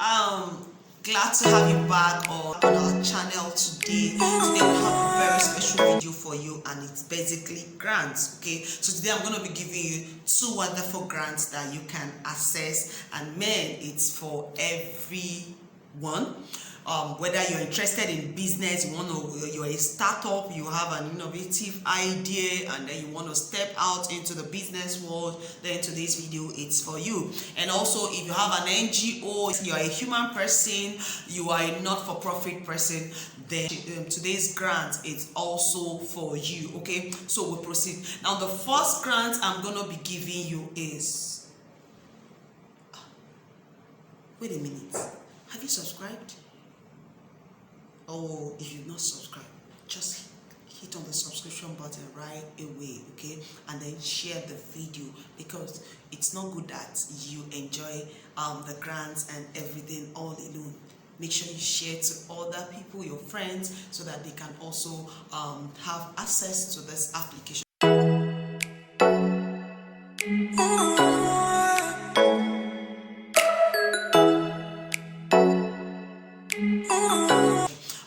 I'm glad to have you back on our channel today. Today we have a very special video for you, and it's basically grants. Okay, so today I'm going to be giving you two wonderful grants that you can access, and man, it's for everyone. Whether you're interested in business, you're a startup, you have an innovative idea, and then you want to step out into the business world, then today's video it's for you. And also, if you have an NGO, you're a human person, you are a not-for-profit person, then today's grant is also for you. Okay, so we'll proceed. Now, the first grant I'm going to be giving you is, wait a minute, have you subscribed? Oh, if you've not subscribed, just hit on the subscription button right away, okay? And then share the video, because it's not good that you enjoy the grants and everything all alone. Make sure you share to other people, your friends, so that they can also have access to this application.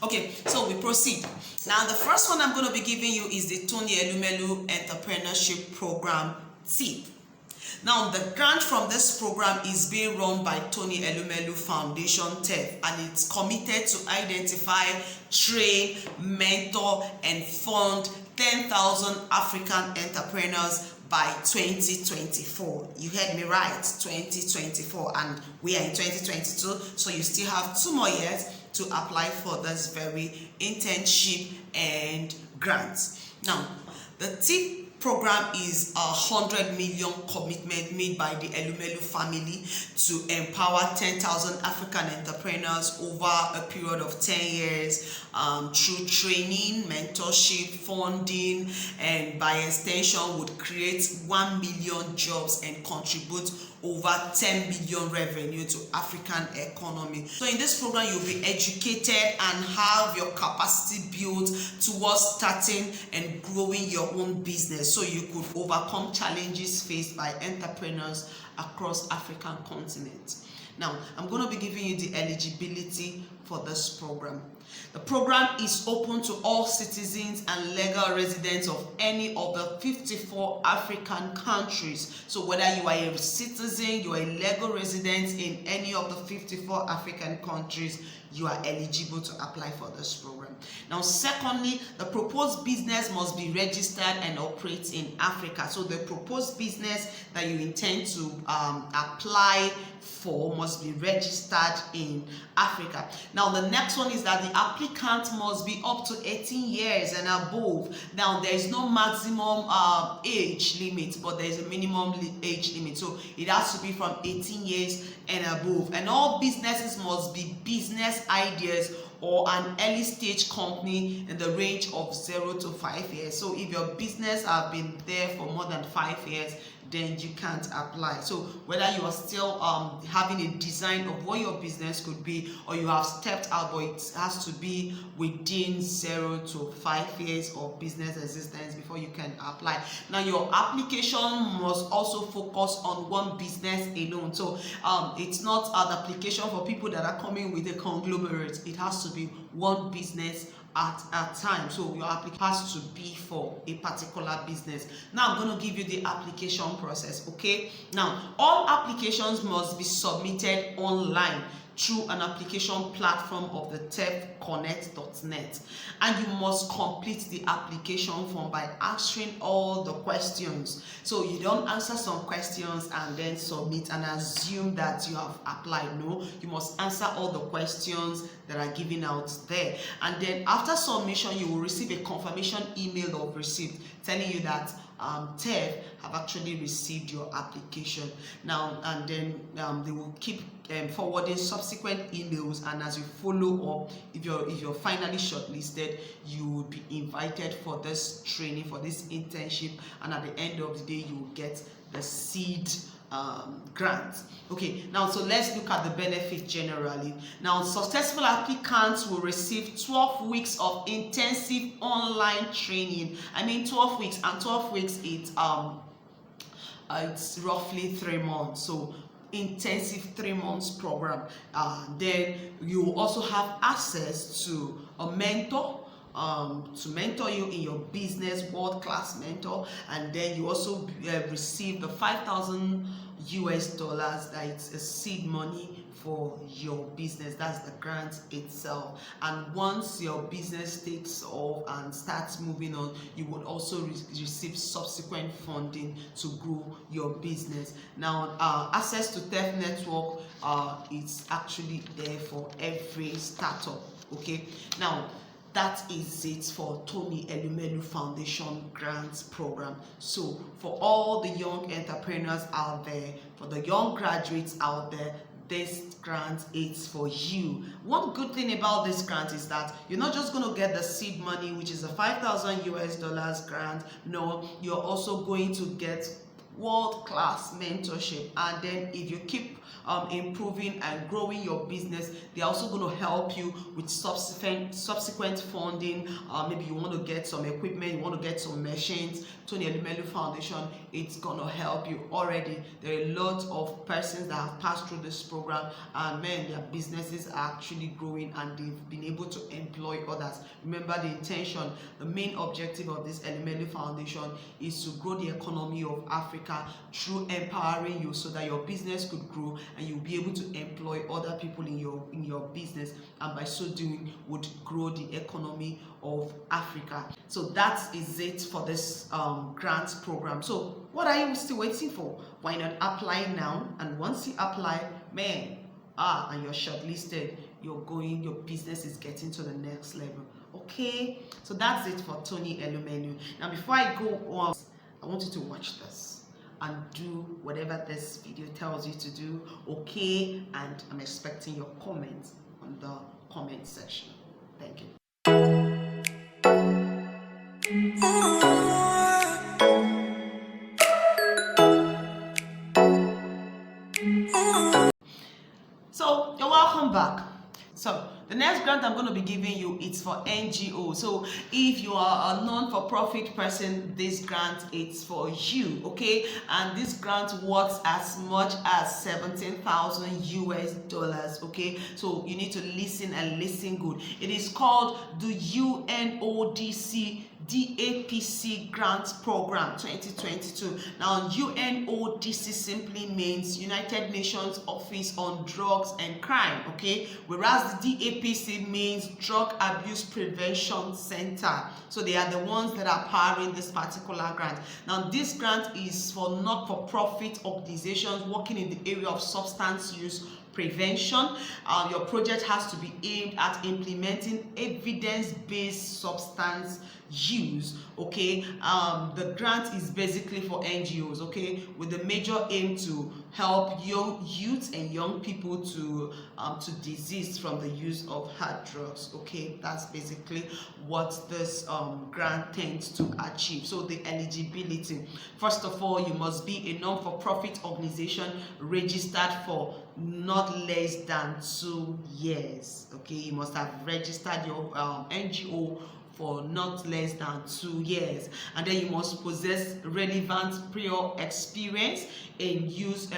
Okay, so we proceed. Now, the first one I'm going to be giving you is the Elumelu Entrepreneurship Program tip. Now, the grant from this program is being run by Elumelu Foundation TEF, and it's committed to identify, train, mentor, and fund 10,000 African entrepreneurs by 2024. You heard me right, 2024, and we are in 2022, so you still have 2 more years to apply for this very internship and grants. Now, the TIP program is a 100 million commitment made by the Elumelu family to empower 10,000 African entrepreneurs over a period of 10 years through training, mentorship, funding, and by extension would create 1 million jobs and contribute over 10 billion revenue to African economy. So in this program, you'll be educated and have your capacity built towards starting and growing your own business, so you could overcome challenges faced by entrepreneurs across African continent. Now, I'm going to be giving you the eligibility for this program. The program is open to all citizens and legal residents of any of the 54 African countries. So whether you are a citizen, you are a legal resident in any of the 54 African countries, you are eligible to apply for this program. Now, secondly, the proposed business must be registered and operate in Africa. So the proposed business that you intend to apply for must be registered in Africa. Now, the next one is that the applicant must be up to 18 years and above. Now, there is no maximum age limit, but there is a minimum age limit. So it has to be from 18 years and above. And all businesses must be business ideas or an early stage company in the range of 0 to 5 years. So if your business have been there for more than 5 years, then you can't apply. So whether you are still having a design of what your business could be, or you have stepped out, but it has to be within 0 to 5 years of business existence before you can apply. Now, your application must also focus on one business alone. So it's not an application for people that are coming with a conglomerate. It has to be one business at a time. So your application has to be for a particular business. Now I'm going to give you the application process. Okay, now all applications must be submitted online through an application platform of the tefconnect.net, and you must complete the application form by answering all the questions. So you don't answer some questions and then submit and assume that you have applied. No, you must answer all the questions that are given out there, and then after submission you will receive a confirmation email of receipt telling you that TEF have actually received your application. Now, and then they will keep forwarding subsequent emails, and as you follow up, if you're finally shortlisted, you will be invited for this training, for this internship, and at the end of the day you will get the seed grant. Okay, now so let's look at the benefit generally. Now, successful applicants will receive 12 weeks of intensive online training. I mean 12 weeks, and 12 weeks it's roughly 3 months. So intensive 3 months program. Then you also have access to a mentor to mentor you in your business, world-class mentor. And then you also receive the $5,000 that it's a seed money for your business. That's the grant itself. And once your business takes off and starts moving on, you would also receive subsequent funding to grow your business. Now, access to Tech Network is actually there for every startup. Okay, now that is it for Tony Elumelu Foundation Grants Program. So for all the young entrepreneurs out there, for the young graduates out there, this grant is for you. One good thing about this grant is that you're not just going to get the seed money, which is a $5,000 grant. No, you're also going to get world-class mentorship. And then if you keep improving and growing your business, they're also going to help you with subsequent funding. Maybe you want to get some equipment, you want to get some machines. Tony Elumelu Foundation, it's going to help you already. There are a lot of persons that have passed through this program, and man, their businesses are actually growing and they've been able to employ others. Remember, the intention, the main objective of this Elumelu Foundation is to grow the economy of Africa through empowering you so that your business could grow and you'll be able to employ other people in your business, and by so doing would grow the economy of Africa. So that is it for this grants program. So what are you still waiting for? Why not apply now? And once you apply, man, and you're shortlisted, your business is getting to the next level. Okay, so that's it for Tony Elumelu. Now before I go on, I want you to watch this and do whatever this video tells you to do. Okay, and I'm expecting your comments on the comment section. Thank you. So you're welcome back. So the next grant I'm going to be giving you, it's for NGOs. So if you are a non-for-profit person, this grant is for you, okay? And this grant worth as much as $17,000, okay? So you need to listen and listen good. It is called the UNODC DAPC Grant Program 2022. Now, UNODC simply means United Nations Office on Drugs and Crime, okay? Whereas the DAPC means Drug Abuse Prevention Center. So they are the ones that are powering this particular grant. Now, this grant is for not-for-profit organizations working in the area of substance use prevention. Your project has to be aimed at implementing evidence-based substance use, okay? The grant is basically for NGOs, okay, with the major aim to help young youth and young people to desist from the use of hard drugs, okay? That's basically what this grant tends to achieve. So the eligibility, first of all, you must be a non-for-profit organization registered for not less than 2 years, okay? You must have registered your NGO for not less than 2 years, and then you must possess relevant prior experience in use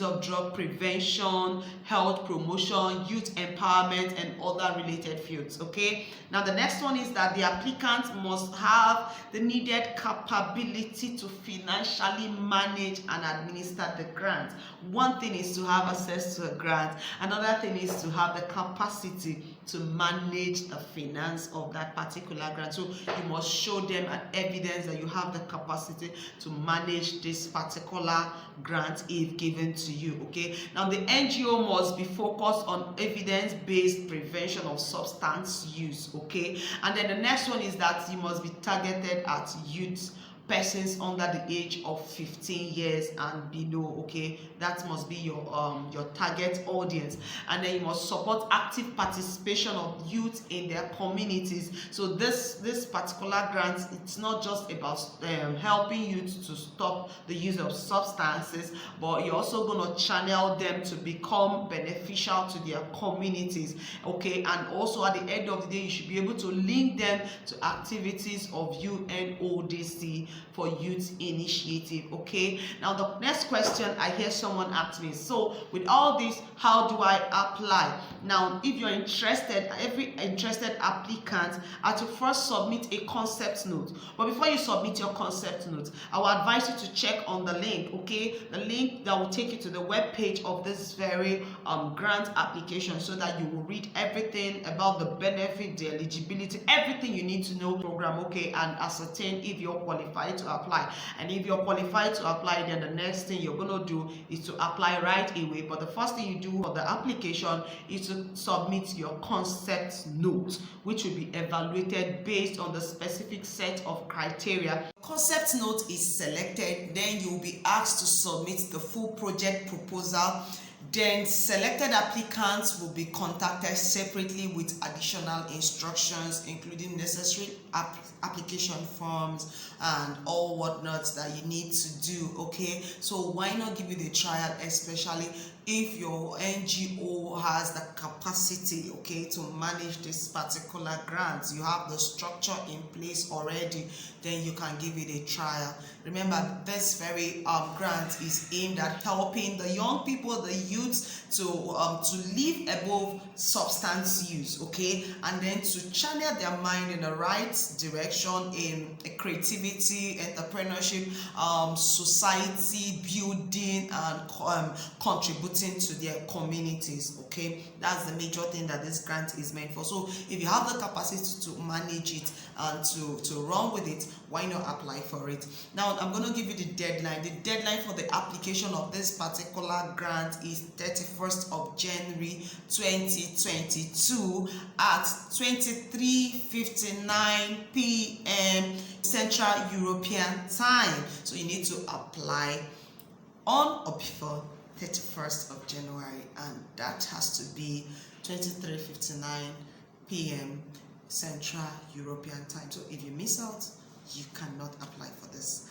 of drug prevention, health promotion, youth empowerment, and other related fields, okay? Now the next one is that the applicant must have the needed capability to financially manage and administer the grant. One thing is to have access to a grant, another thing is to have the capacity to manage the finance of that particular grant. So you must show them an evidence that you have the capacity to manage this particular grant if given to you, okay? Now the NGO must be focused on evidence-based prevention of substance use, okay? And then the next one is that you must be targeted at youth, persons under the age of 15 years and below, okay? That must be your target audience. And then you must support active participation of youth in their communities. So this particular grant, it's not just about helping youth to stop the use of substances, but you're also going to channel them to become beneficial to their communities, okay? And also at the end of the day, you should be able to link them to activities of UNODC for Youth Initiative. Okay, now the next question I hear someone ask me, so with all this, how do I apply? Now, if you're interested, every interested applicant are to first submit a concept note. But before you submit your concept note, I will advise you to check on the link, okay? The link that will take you to the web page of this very grant application, so that you will read everything about the benefit, the eligibility, everything you need to know program, okay, and ascertain if you're qualified to apply. And if you're qualified to apply, then the next thing you're going to do is to apply right away. But the first thing you do for the application is to submit your concept note, which will be evaluated based on the specific set of criteria. Concept note is selected, then you'll be asked to submit the full project proposal. Then selected applicants will be contacted separately with additional instructions, including necessary application forms and all whatnots that you need to do. Okay, so why not give it a trial, especially if your NGO has the capacity, okay, to manage this particular grant. You have the structure in place already, then you can give it a trial. Remember, this very grant is aimed at helping the young people, the youths, to live above substance use, okay, and then to channel their mind in the right direction in creativity, entrepreneurship, society building, and contributing to their communities. Okay, that's the major thing that this grant is meant for. So if you have the capacity to manage it and to run with it, why not apply for it? Now I'm going to give you the deadline. The deadline for the application of this particular grant is 31st of January 2022 at 23:59 p.m. Central European Time. So you need to apply on or before 31st of January, and that has to be 23:59 p.m. Central European Time. So if you miss out, you cannot apply for this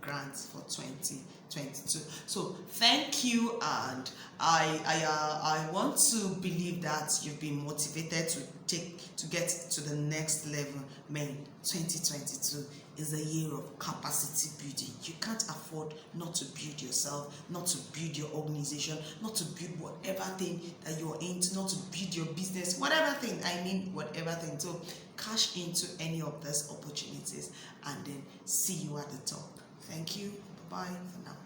grant for 2022. So thank you, and I want to believe that you've been motivated to get to the next level. Man, 2022 is a year of capacity building. You can't afford not to build yourself, not to build your organization, not to build whatever thing that you're into, not to build your business, whatever thing, whatever thing. So cash into any of these opportunities and then see you at the top. Thank you. Bye for now.